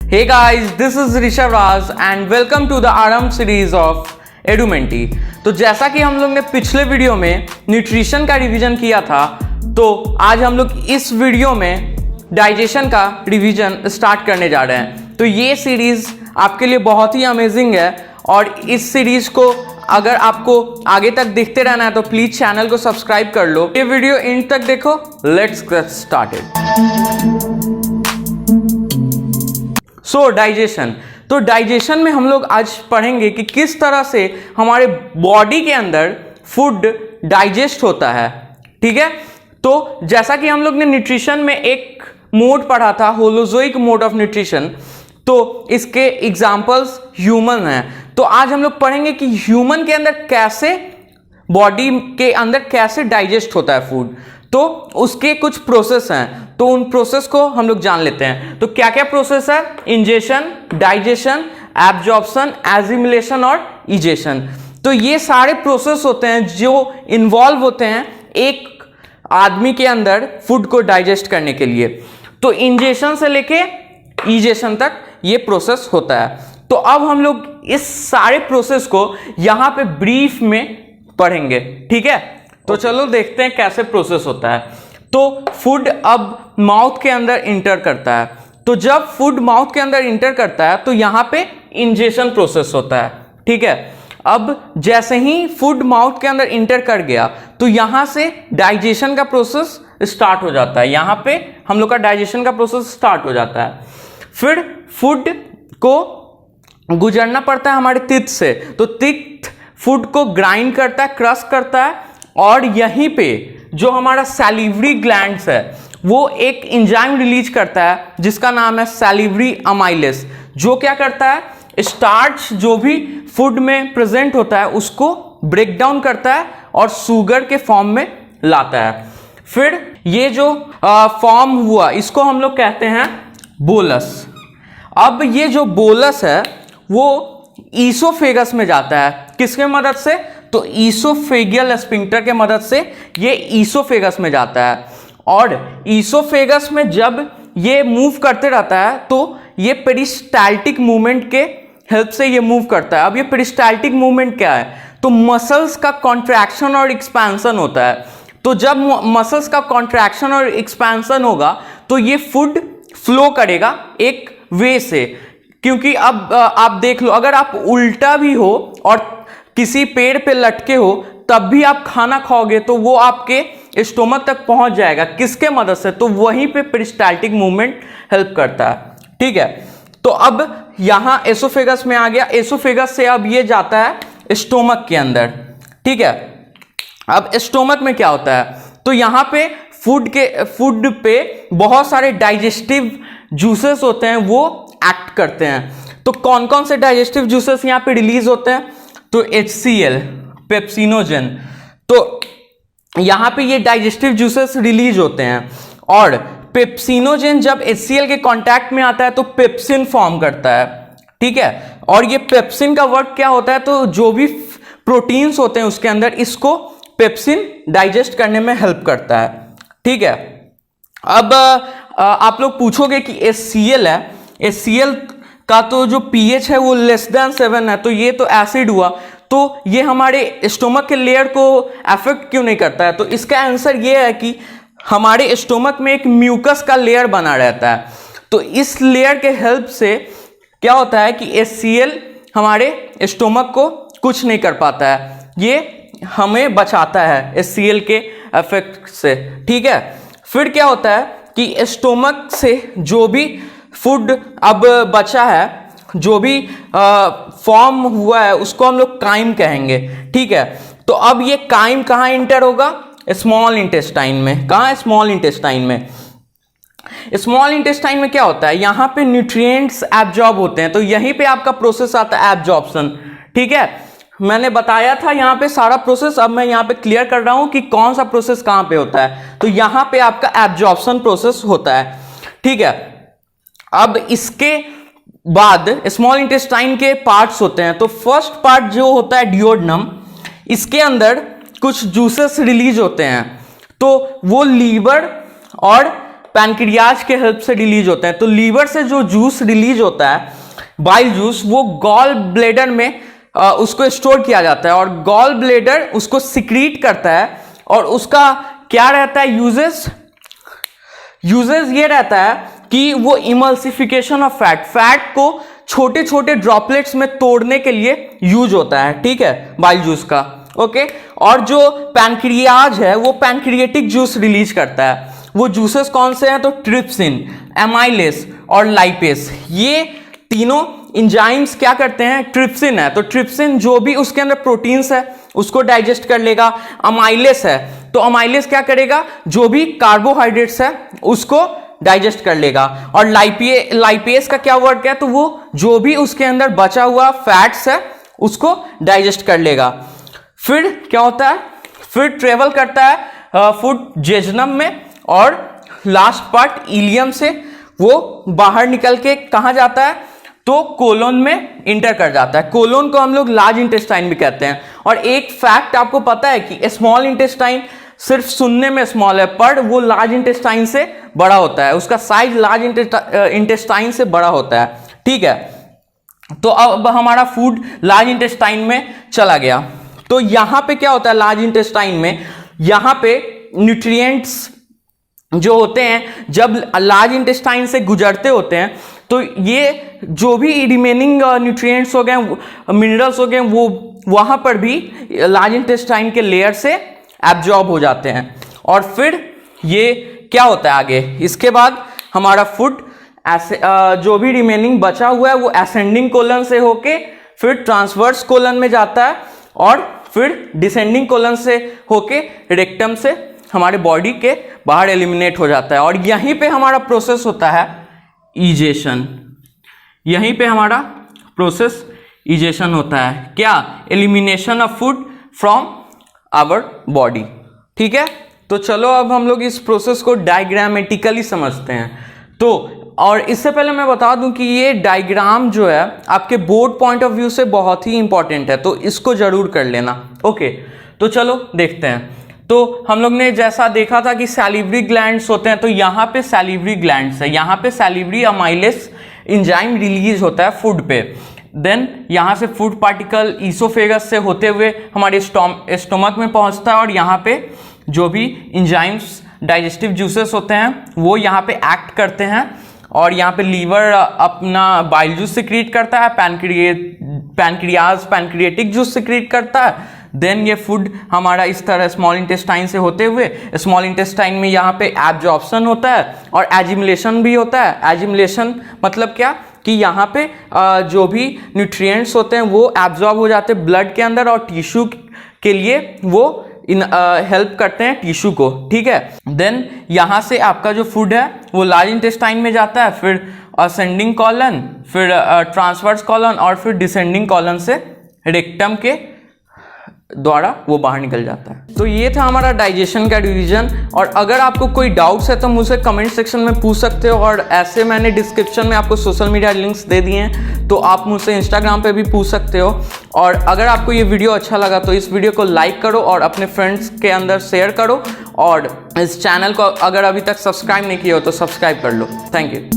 Hey guys, this is Rishabh Raj and welcome to the Aram series of Edumenti। तो जैसा कि हम लोग ने पिछले वीडियो में न्यूट्रिशन का रिवीजन किया था, तो आज हम लोग इस वीडियो में डाइजेशन का रिवीजन स्टार्ट करने जा रहे हैं। तो ये सीरीज आपके लिए बहुत ही अमेजिंग है और इस सीरीज को अगर आपको आगे तक देखते रहना है तो प्लीज चैनल को सब्सक्राइब कर लो। ये वीडियो एंड तक देखो। Let's get started. So digestion. तो डाइजेशन में हम लोग आज पढ़ेंगे कि किस तरह से हमारे बॉडी के अंदर फूड डाइजेस्ट होता है। ठीक है, तो जैसा कि हम लोग ने न्यूट्रिशन में एक मोड पढ़ा था, होलोजोइक मोड ऑफ न्यूट्रिशन, तो इसके एग्जांपल्स ह्यूमन हैं। तो आज हम लोग पढ़ेंगे कि ह्यूमन के अंदर कैसे, बॉडी के अंदर कैसे डाइजेस्ट होता है फूड। तो उसके कुछ प्रोसेस हैं, तो उन प्रोसेस को हम लोग जान लेते हैं। तो क्या क्या प्रोसेस है? इंजेशन, डाइजेशन, एब्जॉर्प्शन, एसिमिलेशन और इजेशन। तो ये सारे प्रोसेस होते हैं जो इन्वॉल्व होते हैं एक आदमी के अंदर फूड को डाइजेस्ट करने के लिए। तो इंजेशन से लेके इजेशन तक ये प्रोसेस होता है। तो अब हम लोग इस सारे प्रोसेस को यहां पे ब्रीफ में पढ़ेंगे। ठीक है, तो चलो देखते हैं कैसे प्रोसेस होता है। तो फूड अब माउथ के अंदर इंटर करता है। तो जब फूड माउथ के अंदर इंटर करता है तो यहां पे इंजेशन प्रोसेस होता है। ठीक है, अब जैसे ही फूड माउथ के अंदर इंटर कर गया तो यहां से डाइजेशन का प्रोसेस स्टार्ट हो जाता है। यहां पे हम लोग का डाइजेशन का प्रोसेस स्टार्ट हो जाता है। फिर फूड को गुजरना पड़ता है हमारे टीथ से। तो टीथ फूड को ग्राइंड करता है, क्रश करता है, और यहीं पे जो हमारा सैलिवरी ग्लैंड्स है वो एक एंजाइम रिलीज करता है जिसका नाम है सैलिवरी अमाइलेस, जो क्या करता है, स्टार्च जो भी फूड में प्रेजेंट होता है उसको ब्रेक डाउन करता है और शुगर के फॉर्म में लाता है। फिर ये जो फॉर्म हुआ इसको हम लोग कहते हैं बोलस। अब ये जो बोलस है वो ईसोफेगस में जाता है। किसके मदद से? तो ईसोफेगियल स्फिंक्टर के मदद से ये ईसोफेगस में जाता है। और ईसोफेगस में जब ये मूव करते रहता है तो ये पेरिस्टाल्टिक मूवमेंट के हेल्प से ये मूव करता है। अब ये पेरिस्टाल्टिक मूवमेंट क्या है? तो मसल्स का कॉन्ट्रैक्शन और एक्सपेंशन होता है। तो जब मसल्स का कॉन्ट्रैक्शन और एक्सपेंशन होगा तो ये फूड फ्लो करेगा एक वे से। क्योंकि अब आप देख लो, अगर आप उल्टा भी हो और किसी पेड़ पे लटके हो तब भी आप खाना खाओगे तो वो आपके स्टोमक तक पहुंच जाएगा। किसके मदद से? तो वहीं पे पेरिस्टाल्टिक मूवमेंट हेल्प करता है। ठीक है, तो अब यहां एसोफेगस में आ गया। एसोफेगस से अब ये जाता है स्टोमक के अंदर। ठीक है, अब स्टोमक में क्या होता है? तो यहां पे फूड पे बहुत सारे डाइजेस्टिव जूसेस होते हैं, वो एक्ट करते हैं। तो कौन कौन से डाइजेस्टिव जूसेस यहाँ पे रिलीज होते हैं? तो HCl, पेप्सिनोजन। तो यहां पे ये डाइजेस्टिव जूसेस रिलीज होते हैं और पेप्सिनोजन जब HCl के कांटेक्ट में आता है तो पेप्सिन फॉर्म करता है। ठीक है, और ये पेप्सिन का वर्क क्या होता है? तो जो भी प्रोटीन्स होते हैं उसके अंदर इसको पेप्सिन डाइजेस्ट करने में हेल्प करता है। ठीक है, अब आप लोग पूछोगे कि HCl है, HCl का तो जो pH है वो <7 है, तो ये तो एसिड हुआ, तो ये हमारे स्टोमक के लेयर को अफेक्ट क्यों नहीं करता है? तो इसका आंसर ये है कि हमारे स्टोमक में एक म्यूकस का लेयर बना रहता है। तो इस लेयर के हेल्प से क्या होता है कि HCl हमारे स्टोमक को कुछ नहीं कर पाता है, ये हमें बचाता है HCl के इफेक्ट से। ठीक है, फिर क्या होता है कि स्टोमक से जो भी फूड अब बचा है, जो भी फॉर्म हुआ है उसको हम लोग काइम कहेंगे। ठीक है, तो अब ये काइम कहाँ इंटर होगा? स्मॉल इंटेस्टाइन में। कहाँ? स्मॉल इंटेस्टाइन में। स्मॉल इंटेस्टाइन में क्या होता है? यहाँ पे न्यूट्रिएंट्स एब्जॉर्ब होते हैं, तो यहीं पे आपका प्रोसेस आता है एब्जॉर्प्शन। ठीक है, मैंने बताया था यहाँ पे सारा प्रोसेस, अब मैं यहाँ पे क्लियर कर रहा हूँ कि कौन सा प्रोसेस कहाँ पे होता है। तो यहाँ पे आपका एब्जॉर्प्शन प्रोसेस होता है। ठीक है, अब इसके बाद स्मॉल इंटेस्टाइन के पार्ट्स होते हैं। तो फर्स्ट पार्ट जो होता है डियोडनम, इसके अंदर कुछ जूसेस रिलीज होते हैं। तो वो लीवर और पैनक्रियाज के हेल्प से रिलीज होते हैं। तो लीवर से जो जूस रिलीज होता है, बाइल जूस, वो गॉल ब्लेडर में उसको स्टोर किया जाता है और गॉल ब्लेडर उसको सिक्रीट करता है। और उसका क्या रहता है यूजेस ये रहता है कि वो इमल्सिफिकेशन ऑफ फैट को छोटे छोटे ड्रॉपलेट्स में तोड़ने के लिए यूज होता है, ठीक है, बाइल जूस का। ओके, और जो पैनक्रियाज है वो पैनक्रिएटिक जूस रिलीज करता है। वो जूसेस कौन से हैं? तो ट्रिप्सिन, एमाइलेस और लाइपेस, ये तीनों इंजाइम्स क्या करते हैं? ट्रिप्सिन है तो ट्रिप्सिन जो भी उसके अंदर प्रोटीन्स है उसको डाइजेस्ट कर लेगा। अमाइलेस है तो अमाइलेस क्या करेगा? जो भी कार्बोहाइड्रेट्स है उसको डाइजेस्ट कर लेगा। और लाइपेस का क्या वर्क है? तो वो जो भी उसके अंदर बचा हुआ फैट्स है उसको डाइजेस्ट कर लेगा। फिर क्या होता है? फिर ट्रेवल करता है फूड जेजनम में और लास्ट पार्ट इलियम से वो बाहर निकल के कहाँ जाता है? तो कोलोन में इंटर कर जाता है। कोलोन को हम लोग लार्ज इंटेस्टाइन भी कहते हैं। और एक फैक्ट आपको पता है कि स्मॉल इंटेस्टाइन सिर्फ सुनने में स्मॉल है पर वो लार्ज इंटेस्टाइन से बड़ा होता है, उसका साइज लार्ज इंटेस्टाइन से बड़ा होता है, ठीक है। तो अब हमारा फूड लार्ज इंटेस्टाइन में चला गया। तो यहां पे क्या होता है लार्ज इंटेस्टाइन में? यहां पे न्यूट्रिएंट्स जो होते हैं जब लार्ज इंटेस्टाइन से गुजरते होते हैं तो ये जो भी रिमेनिंग न्यूट्रिएंट्स हो गए, मिनरल्स हो गए, वो वहां पर भी लार्ज इंटेस्टाइन के लेयर से एब्जॉर्ब हो जाते हैं। और फिर ये क्या होता है आगे? इसके बाद हमारा फूड ऐसे जो भी रिमेनिंग बचा हुआ है वो असेंडिंग कोलन से होके फिर ट्रांसवर्स कोलन में जाता है और फिर डिसेंडिंग कोलन से होके रेक्टम से हमारे बॉडी के बाहर एलिमिनेट हो जाता है। और यहीं पे हमारा प्रोसेस होता है इजेशन। यहीं पे हमारा प्रोसेस इजेशन होता है। क्या? Elimination of food from our body, ठीक है। तो चलो अब हम लोग इस प्रोसेस को डायग्रामेटिकली समझते हैं। तो और इससे पहले मैं बता दूं कि ये डायग्राम जो है आपके बोर्ड पॉइंट ऑफ व्यू से बहुत ही इंपॉर्टेंट है, तो इसको जरूर कर लेना। ओके, तो चलो देखते हैं। तो हम लोग ने जैसा देखा था कि सैलिवरी ग्लैंड्स होते हैं, तो यहाँ पे सैलिवरी ग्लैंड्स है, यहाँ पे सैलिवरी अमाइलेस एंजाइम रिलीज होता है फूड पे। देन यहाँ से फूड पार्टिकल ईसोफेगस से होते हुए हमारे स्टोमक में पहुँचता है और यहाँ पे जो भी एंजाइम्स डाइजेस्टिव जूसेस होते हैं वो यहाँ पे एक्ट करते हैं और यहाँ पे लीवर अपना बाइल जूस सिक्रीट करता है, पैनक्रियाज पैनक्रिएटिक जूस सिक्रीट करता है। देन ये फूड हमारा इस तरह स्मॉल इंटेस्टाइन से होते हुए स्मॉल इंटेस्टाइन में यहाँ पे एब्जॉर्प्शन होता है और एजिमुलेशन भी होता है। एजिमुलेशन मतलब क्या? कि यहाँ पे जो भी न्यूट्रिएंट्स होते हैं वो एब्जॉर्ब हो जाते हैं ब्लड के अंदर और टिश्यू के लिए वो हेल्प करते हैं टिश्यू को, ठीक है। देन यहाँ से आपका जो फूड है वो लार्ज इंटेस्टाइन में जाता है, फिर असेंडिंग कॉलन, फिर ट्रांसवर्स कॉलन और फिर डिसेंडिंग कॉलन से रेक्टम के द्वारा वो बाहर निकल जाता है। तो ये था हमारा डाइजेशन का डिवीजन। और अगर आपको कोई डाउट्स है तो मुझसे कमेंट सेक्शन में पूछ सकते हो और ऐसे मैंने डिस्क्रिप्शन में आपको सोशल मीडिया लिंक्स दे दिए हैं, तो आप मुझसे इंस्टाग्राम पे भी पूछ सकते हो। और अगर आपको ये वीडियो अच्छा लगा तो इस वीडियो को लाइक करो और अपने फ्रेंड्स के अंदर शेयर करो और इस चैनल को अगर अभी तक सब्सक्राइब नहीं किया हो तो सब्सक्राइब कर लो। Thank you.